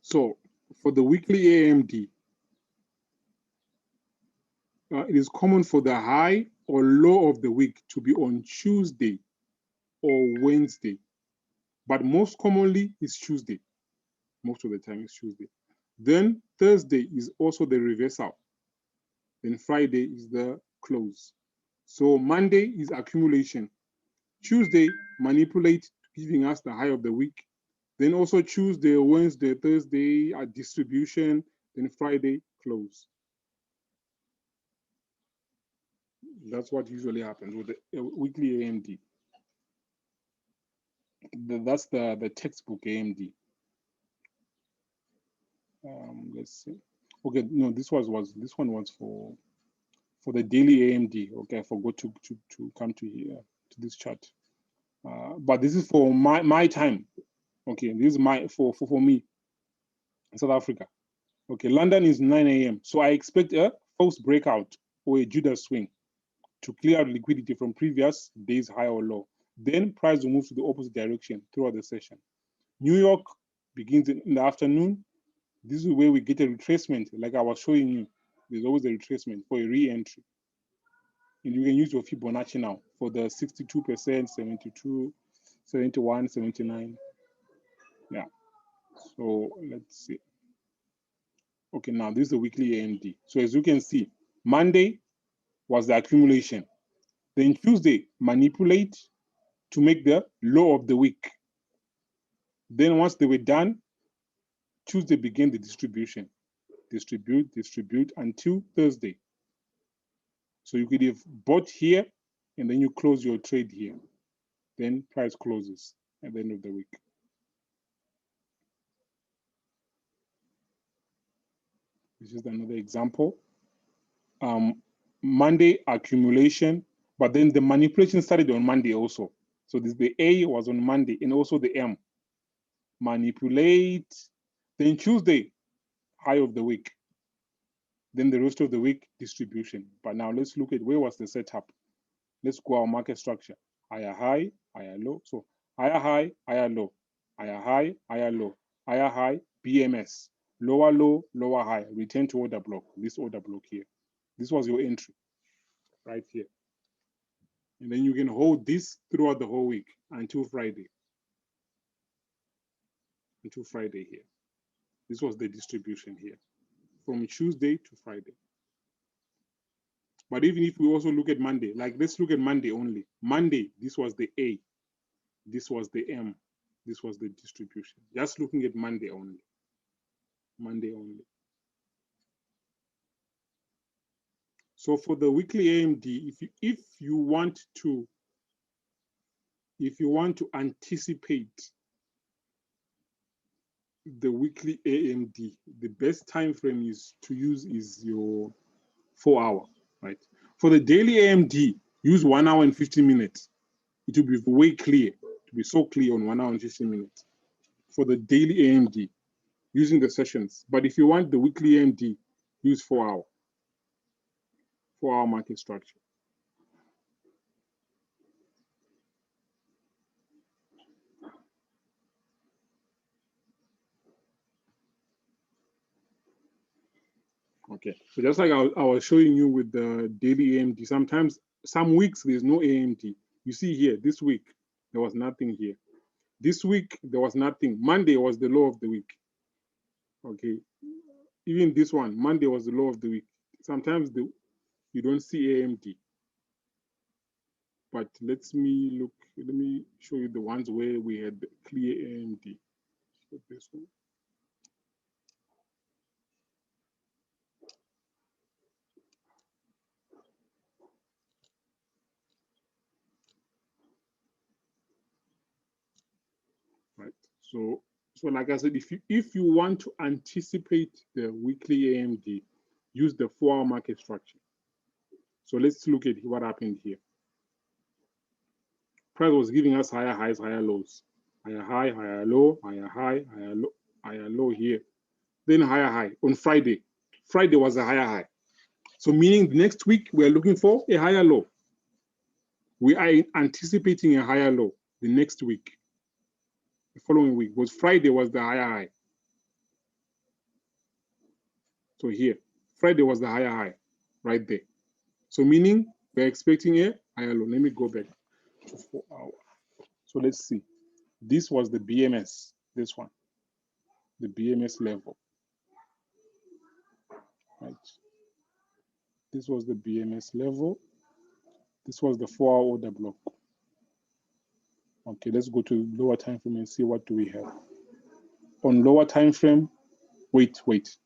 So for the weekly AMD, it is common for the high or low of the week to be on Tuesday or Wednesday, but most commonly it's Tuesday. Most of the time it's Tuesday. Then Thursday is also the reversal. Then Friday is the close. So Monday is accumulation. Tuesday, manipulate, giving us the high of the week. Then also Tuesday, Wednesday, Thursday are distribution. Then Friday, close. That's what usually happens with the weekly AMD. That's the textbook AMD. Let's see. Okay, no, this one was for the daily AMD. Okay, I forgot to come to here to this chart. But this is for my time. Okay, this is my for me in South Africa. Okay, London is 9 a.m. So I expect a false breakout or a Judas swing to clear out liquidity from previous days high or low. Then price will move to the opposite direction throughout the session. New York begins in the afternoon. This is where we get a retracement, like I was showing you. There's always a retracement for a re-entry. And you can use your Fibonacci now for the 62%, 72, 71, 79. Yeah. So let's see. Okay, now this is the weekly AMD. So as you can see, Monday was the accumulation. Then Tuesday, manipulate to make the low of the week. Then once they were done, Tuesday began the distribution. Distribute until Thursday. So you could have bought here and then you close your trade here. Then price closes at the end of the week. This is another example. Monday accumulation, but then the manipulation started on Monday also. So this the A was on Monday and also the M. Manipulate, then Tuesday, high of the week. Then the rest of the week, distribution. But now let's look at where was the setup. Let's go our market structure. Higher high, higher low. So higher high, higher low. Higher high, higher low. Higher high, BMS. Lower low, lower high. Return to order block. This order block here. This was your entry right here. And then you can hold this throughout the whole week until Friday. Until Friday here. This was the distribution here. From Tuesday to Friday. But even if we also look at Monday, like let's look at Monday only. Monday, this was the A. This was the M. This was the distribution. Just looking at Monday only. Monday only. So for the weekly AMD, if you want to anticipate the weekly AMD, the best time frame is to use is your 4 hour, right? For the daily AMD, use 1 hour and 15 minutes. It will be way clear. It will be so clear on 1 hour and 15 minutes. For the daily AMD, using the sessions. But if you want the weekly AMD, use 4 hour. 4 hour market structure. Okay, so just like I was showing you with the daily AMD, sometimes some weeks there's no AMD. You see here, this week, there was nothing here. This week, there was nothing. Monday was the low of the week. Okay, even this one, Monday was the low of the week. Sometimes you don't see AMD. But let me show you the ones where we had clear AMD. So this one. Right. So like I said, if you want to anticipate the weekly AMD, use the 4 hour market structure. So let's look at what happened here. Price was giving us higher highs, higher lows. Higher high, higher low, higher high, higher low here. Then higher high on Friday. Friday was a higher high. So meaning next week we are looking for a higher low. We are anticipating a higher low the next week. the following week, because Friday was the higher high. So here, Friday was the higher high, right there. So meaning we're expecting a higher low. Let me go back to 4 hours. So let's see. This was the BMS, this one, the BMS level, right? This was the BMS level. This was the 4-hour order block. Okay, let's go to lower time frame and see what do we have. On lower time frame, wait. Wait.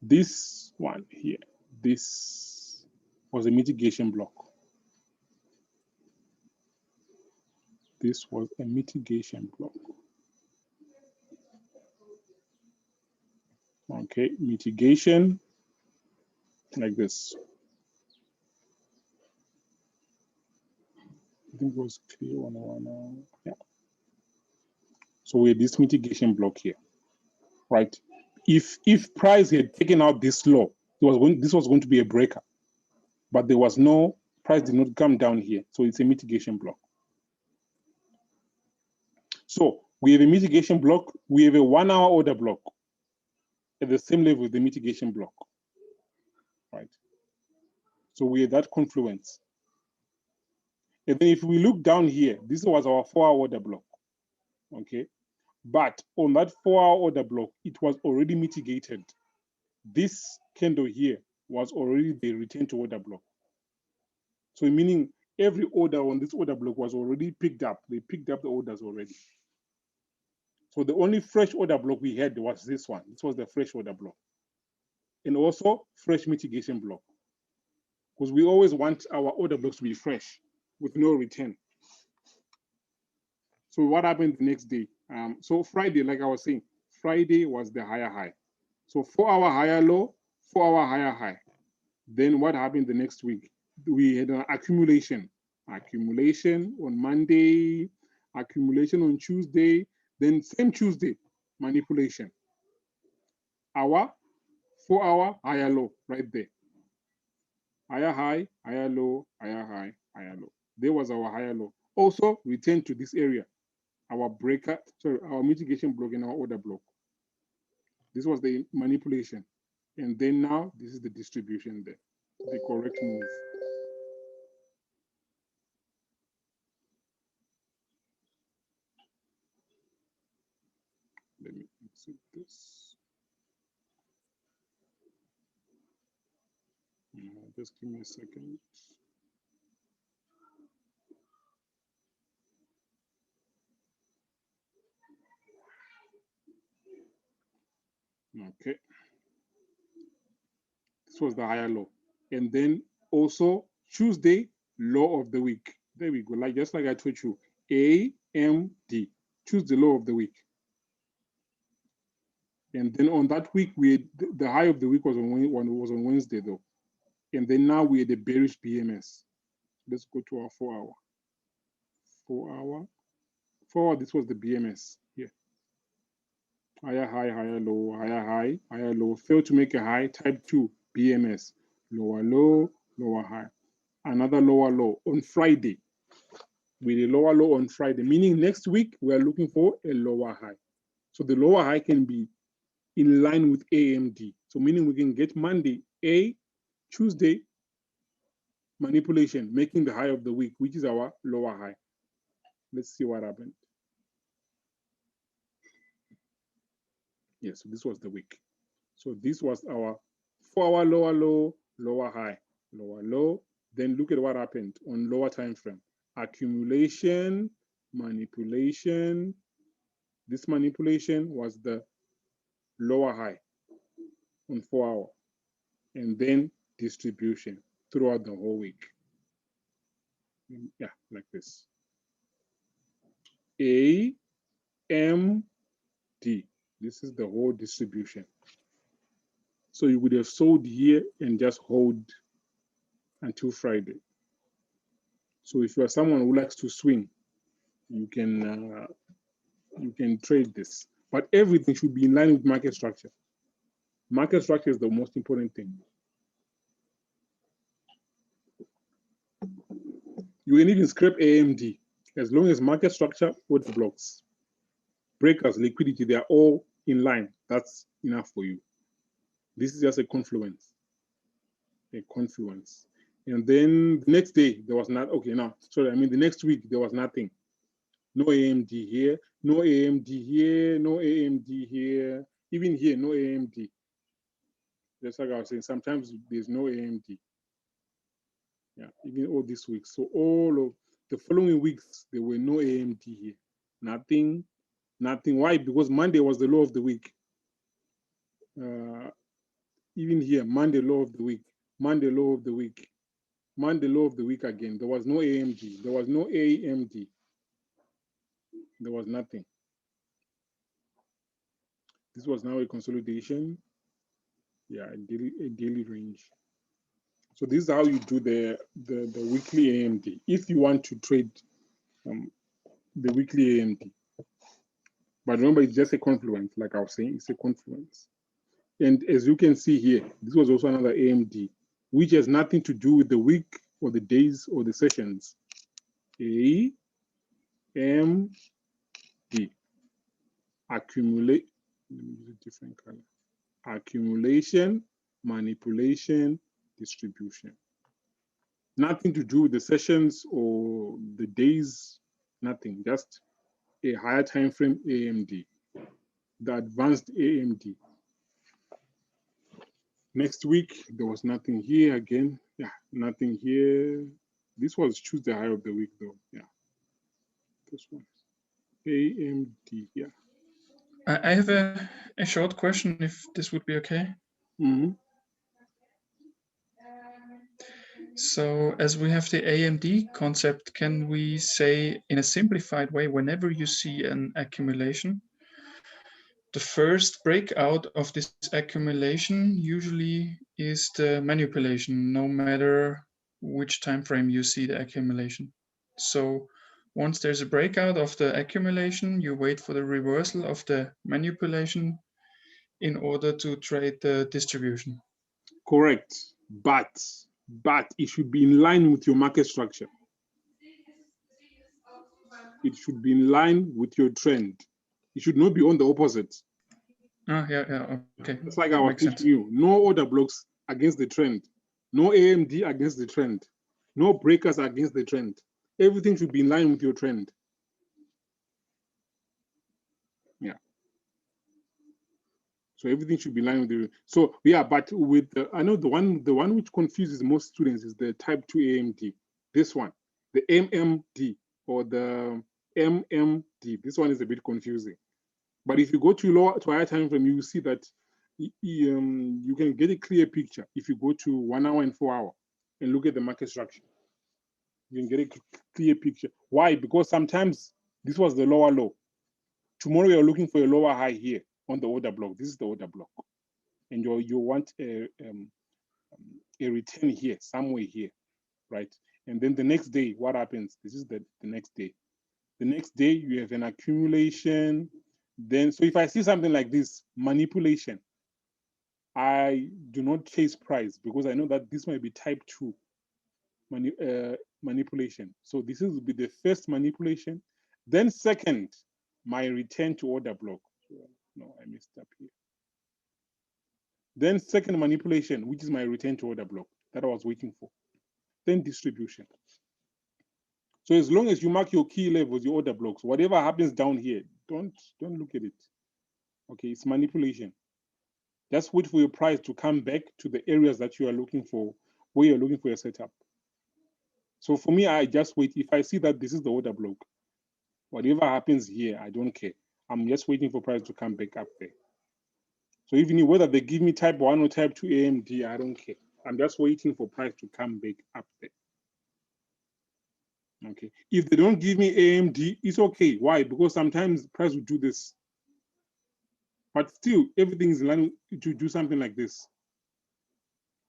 This one here, this was a mitigation block. This was a mitigation block. Okay, mitigation like this. I think it was clear 101. Yeah. So we had this mitigation block here, right? If price had taken out this low, this was going to be a breaker, but there was no, price did not come down here, so it's a mitigation block. So we have a mitigation block, we have a 1-hour order block at the same level with the mitigation block, right? So we have that confluence. And then if we look down here, this was our 4-hour order block, okay? But on that 4-hour order block, it was already mitigated. This candle here was already the return to order block. So meaning every order on this order block was already picked up. They picked up the orders already. So the only fresh order block we had was this one. This was the fresh order block. And also fresh mitigation block. Because we always want our order blocks to be fresh with no return. So what happened the next day? So Friday, like I was saying, Friday was the higher high. So 4-hour higher low, 4-hour higher high. Then what happened the next week? We had an accumulation. Accumulation on Monday, accumulation on Tuesday, then same Tuesday, manipulation. Our 4-hour higher low right there. Higher high, higher low, higher high, higher low. There was our higher low. Also return to this area, our breaker, sorry, our mitigation block and our order block. This was the manipulation. And then now this is the distribution there, the correct move. Let me exit this. Just give me a second. Okay. This was the higher low. And then also Tuesday, low of the week. There we go. Like just like I told you, AMD. Choose the low of the week. And then on that week, we had, the high of the week was on Wednesday though. And then now we had the bearish BMS. Let's go to our 4-hour. 4-hour. 4-hour, this was the BMS here. Higher high, higher low, higher high, higher low. Failed to make a high, type 2, BMS. Lower low, lower high. Another lower low on Friday. With a lower low on Friday, meaning next week we are looking for a lower high. So the lower high can be in line with AMD. So meaning we can get Monday A, Tuesday manipulation, making the high of the week, which is our lower high. Let's see what happened. Yes, so this was the week. So this was our 4-hour lower low, lower high, lower low. Then look at what happened on lower time frame. Accumulation, manipulation. This manipulation was the lower high on 4-hour, and then distribution throughout the whole week. Yeah, like this. A, M, D. This is the whole distribution. So you would have sold here and just hold until Friday. So if you are someone who likes to swing, you can trade this. But everything should be in line with market structure. Market structure is the most important thing. You can even scrape AMD as long as market structure, order blocks, breakers, liquidity, they are all in line. That's enough for you. This is just a confluence. A confluence. And then the next day, there was not, okay, now, sorry, I mean, the next week, there was nothing. No AMD here, no AMD here, no AMD here, even here, no AMD. Just like I was saying, sometimes there's no AMD. Yeah, even all this week. So all of the following weeks, there were no AMD here. Nothing, nothing. Why? Because Monday was the low of the week. Even here, Monday low of the week, Monday low of the week, Monday low of the week again. There was no AMD. There was no AMD. There was nothing. This was now a consolidation. Yeah, a daily range. So this is how you do the weekly AMD. If you want to trade the weekly AMD. But remember, it's just a confluence, like I was saying, it's a confluence. And as you can see here, this was also another AMD, which has nothing to do with the week or the days or the sessions. AMD. Accumulate, let me use a different color. Accumulation, manipulation, distribution. Nothing to do with the sessions or the days, nothing, just a higher time frame AMD, the advanced AMD. Next week, there was nothing here again. Yeah, nothing here. This was Tuesday high of the week though. Yeah, this one. AMD, yeah. I have a short question, if this would be okay. Mm-hmm. So as we have the AMD concept, can we say in a simplified way, whenever you see an accumulation, the first breakout of this accumulation usually is the manipulation, no matter which time frame you see the accumulation. So once there's a breakout of the accumulation, you wait for the reversal of the manipulation in order to trade the distribution. Correct, but it should be in line with your market structure. It should be in line with your trend. It should not be on the opposite. Yeah, okay. It's like I was teaching you, no order blocks against the trend, no AMD against the trend, no breakers against the trend. Everything should be in line with your trend. Yeah. So everything should be in line with the. So yeah, but with I know the one which confuses most students is the type 2 AMD. This one, the MMD or the MMD. This one is a bit confusing. But if you go to higher time frame, you will see that you can get a clear picture if you go to 1 hour and 4 hour and look at the market structure. You can get a clear picture. Why? Because sometimes this was the lower low. Tomorrow you're looking for a lower high here on the order block. This is the order block. And you want a return here, somewhere here, right? And then the next day, what happens? This is the next day. The next day, you have an accumulation. Then, so if I see something like this, manipulation, I do not chase price because I know that this might be type 2 manipulation. So this will be the first manipulation. Then second, my return to order block. No, I messed up here. Then second manipulation, which is my return to order block that I was waiting for. Then distribution. So as long as you mark your key levels, your order blocks, whatever happens down here, don't look at it. Okay, it's manipulation. Just wait for your price to come back to the areas that you are looking for, where you're looking for your setup. So for me, I just wait. If I see that this is the order block, whatever happens here, I don't care. I'm just waiting for price to come back up there. So even whether they give me type 1 or type 2 AMD, I don't care. I'm just waiting for price to come back up there. Okay. If they don't give me AMD, it's okay. Why? Because sometimes price will do this. But still, everything is in line to do something like this.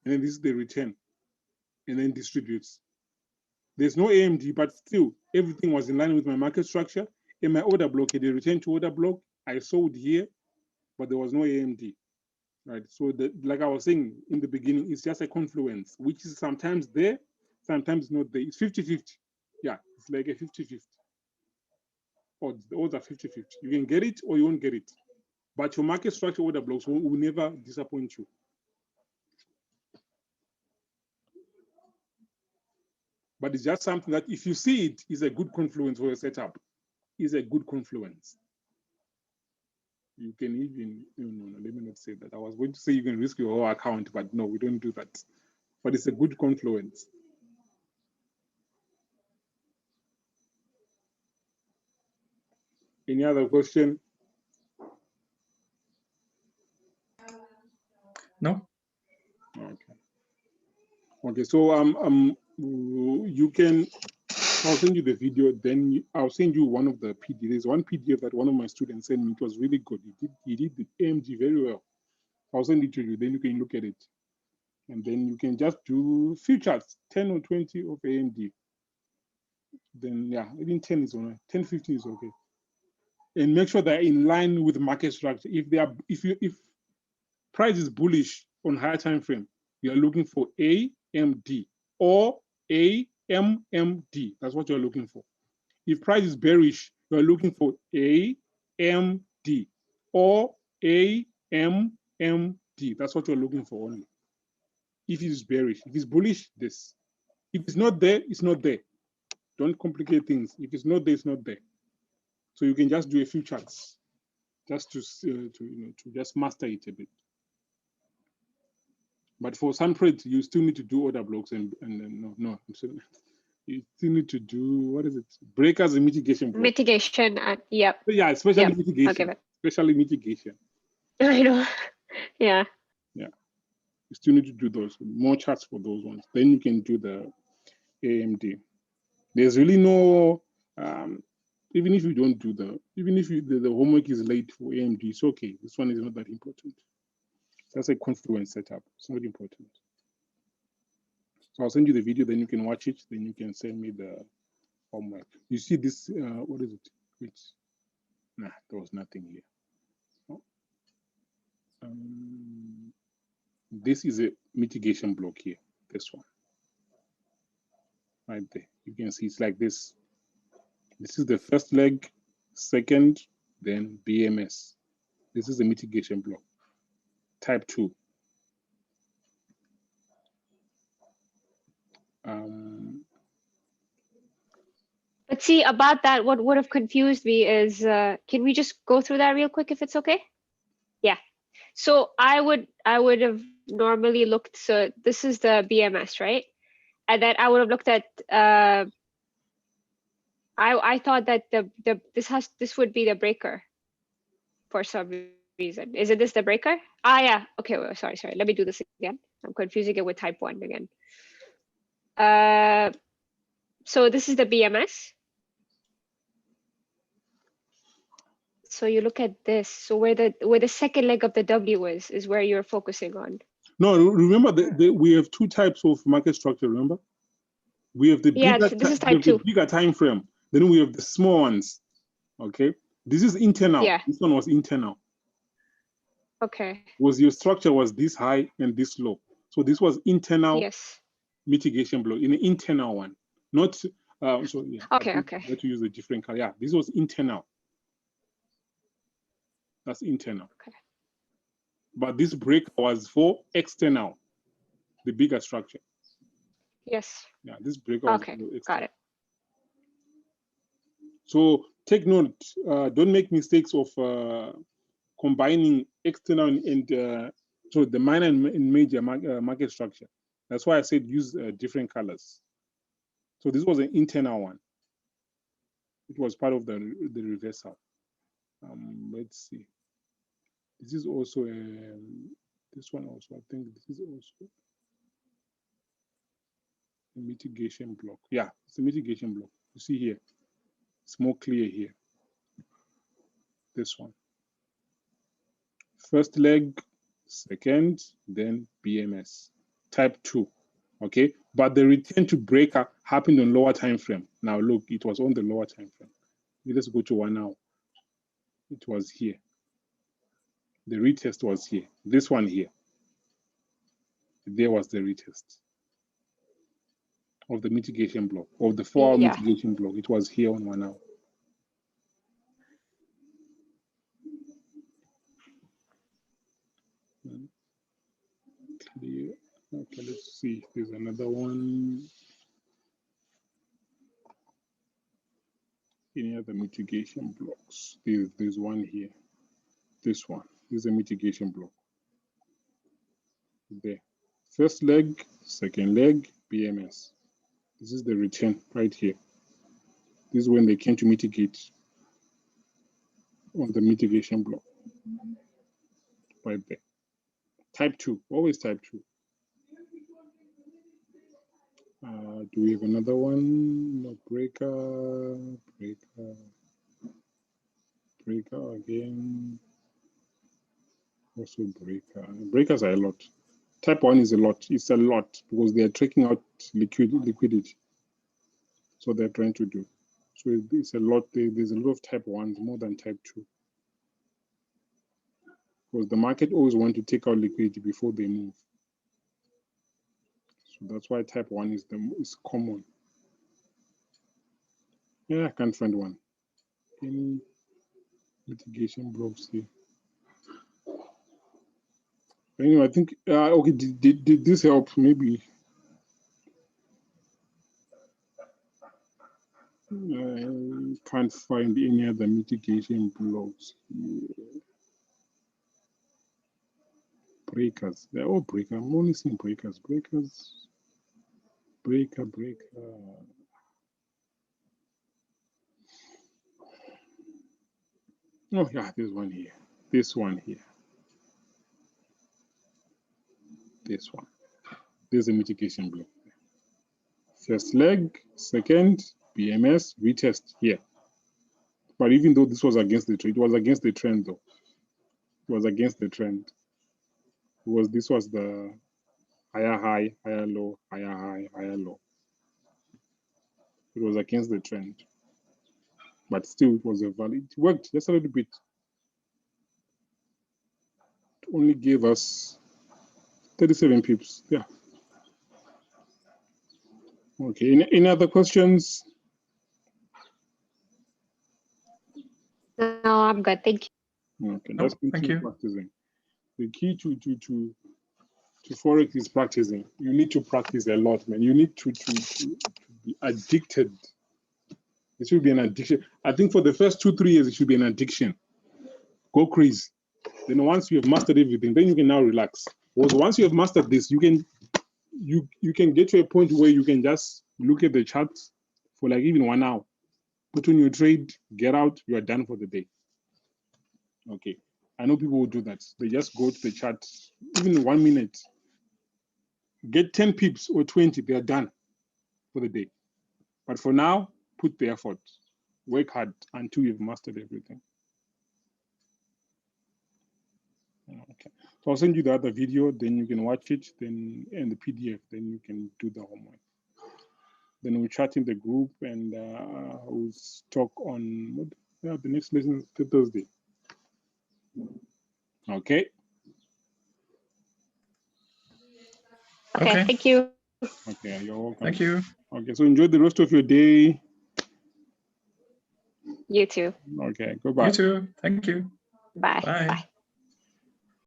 And then this is the return. And then distributes. There's no AMD, but still, everything was in line with my market structure. In my order block, the return to order block, I sold here, but there was no AMD. Right. So like I was saying in the beginning, it's just a confluence, which is sometimes there, sometimes not there. It's 50-50. Yeah, it's like a 50-50. Odds. The odds are 50-50. You can get it or you won't get it. But your market structure order blocks will never disappoint you. But it's just something that if you see it, is a good confluence for your setup. Is a good confluence. You can even, no, let me not say that. I was going to say you can risk your whole account, but no, we don't do that. But it's a good confluence. Any other question? No. Okay. Okay, so you can, I'll send you the video, then I'll send you one of the PDF. There's one PDF that one of my students sent me. It was really good. He did the AMG very well. I'll send it to you, then you can look at it. And then you can just do few charts, 10 or 20 of AMD. Then yeah, even 10 is all right. 10, 15 is okay. And make sure they're in line with market structure. If price is bullish on higher time frame, you are looking for AMD or AMMD. That's what you're looking for. If price is bearish, you're looking for AMD or AMMD. That's what you're looking for only. If it is bearish, if it's bullish, this. If it's not there, it's not there. Don't complicate things. If it's not there, it's not there. So you can just do a few charts, just to just master it a bit. But for some trades, you still need to do order blocks and no. You still need to do, what is it? Breakers and mitigation blocks. Mitigation, yep. Yeah, especially Yep, mitigation. Especially mitigation. I know. Yeah. Yeah. You still need to do those, more charts for those ones. Then you can do the AMD. There's really no, even if you don't do even if the homework is late for AMD, it's okay. This one is not that important. That's a confluence setup. It's not important. So I'll send you the video, then you can watch it. Then you can send me the homework. You see this, what is it? Nah, there was nothing here. Oh. This is a mitigation block here, this one. Right there. You can see it's like this. This is the first leg, second, then BMS. This is the mitigation block, type 2. But see, about that, what would have confused me is, can we just go through that real quick if it's okay? Yeah. So I would have normally looked, so this is the BMS, right? And then I would have looked at, I thought that this would be the breaker for some reason. Isn't this the breaker? Ah, yeah. Okay. Well, sorry. Let me do this again. I'm confusing it with type 1 again. So this is the BMS. So you look at this. So where the second leg of the W is where you're focusing on. No, remember we have two types of market structure. Remember, we have the bigger, this is type 2. The bigger time frame. Then we have the small ones. Okay, this is internal. Yeah. This one was internal. Okay. Was your structure was this high and this low. So this was internal. Yes. Mitigation block in an internal one, not so yeah. Okay. Let to use a different color. Yeah, this was internal. That's internal. Okay. But this break was for external, the bigger structure. Yes. Yeah, this breaker was for external. Got it. So take note. Don't make mistakes of combining external and so the minor and major market structure. That's why I said use different colors. So this was an internal one. It was part of the reversal. Let's see. This is also this one also. I think this is also a mitigation block. Yeah, it's a mitigation block. You see here, it's more clear here. This one. First leg, second, then BMS. Type 2. Okay, but the return to breaker happened on lower time frame. Now look, it was on the lower time frame. Let's go to 1 hour. It was here. The retest was here. This one here. There was the retest. of the mitigation block, of the 4-hour Yeah. mitigation block. It was here on 1 hour. Clear. Okay, let's see. There's another one. Any other mitigation blocks? There's one here. This one. This is a mitigation block. There. First leg, second leg, BMS. This is the return right here. This is when they came to mitigate on the mitigation block. Right there. Type 2, always type 2. Do we have another one? No, breaker again. Also breaker. Breakers are a lot. Type 1 is a lot. It's a lot because they are taking out liquidity. So they're trying to do. So it's a lot. There's a lot of type 1s more than type 2. Because the market always wants to take out liquidity before they move. So that's why type 1 is common. Yeah, I can't find one. Any mitigation blocks here? Anyway, I think, okay, did this help? Maybe. I can't find any other mitigation blocks here. Breakers, they're all breakers. I'm only seeing breakers. Breaker. Oh yeah, there's one here. This one here. This one. There's a mitigation block. First leg, second, BMS, retest here. But even though this was against the trend, it was against the trend though. It was against the trend. This was the higher high, higher low, higher high, higher low. It was against the trend. But still it was a valid. It worked just a little bit. It only gave us 37 pips. Yeah. Okay. Any other questions? No, I'm good. Thank you. Okay, let's thank continue you. practicing. The key to Forex is practicing. You need to practice a lot, man. You need to be addicted. It should be an addiction. I think for the first 2-3 years, it should be an addiction. Go crazy. Then once you have mastered everything, then you can now relax. Because once you have mastered this, you can get to a point where you can just look at the charts for like even 1 hour. Put on your trade, get out, you are done for the day. Okay. I know people will do that. They just go to the chart, even 1 minute, get 10 pips or 20, they are done for the day. But for now, put the effort, work hard until you've mastered everything. Okay. So I'll send you the other video, then you can watch it, then and the PDF, then you can do the homework. Then we'll chat in the group and we'll talk on the next lesson is Thursday. Okay. Okay, thank you. Okay, you're welcome. Thank you. Okay, so enjoy the rest of your day. You too. Okay, goodbye. You too. Thank you. Bye. Bye. Bye.